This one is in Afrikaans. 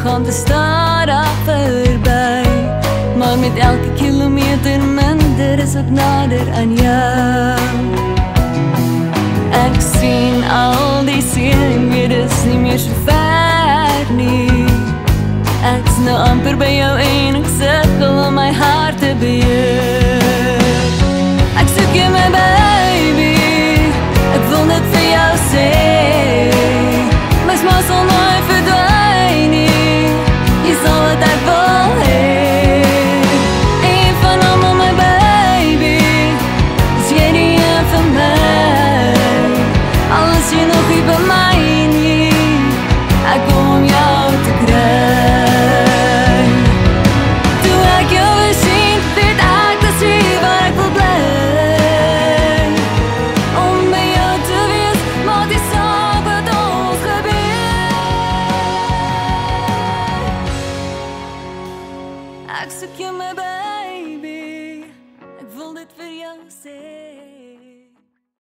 gaan te stadig voorbij. Maar met elke kilometer minder is ek nader aan jou. Ek sien al die seën, weet dis nie meer so ver nie. Ek's nou amper by jou en ek sukkel om my hart te beheer. Ek soek jou my baby, ek wil net vir jou sê, my smaak sal nooit verdwyn nie, jy sal wat ek wil hê. Een van almal my baby, is jy die een vir my, al is jy nog nie by my nie, ek kom om jou te kry. Ek soek jou my baby, ek wil dit vir jou sê.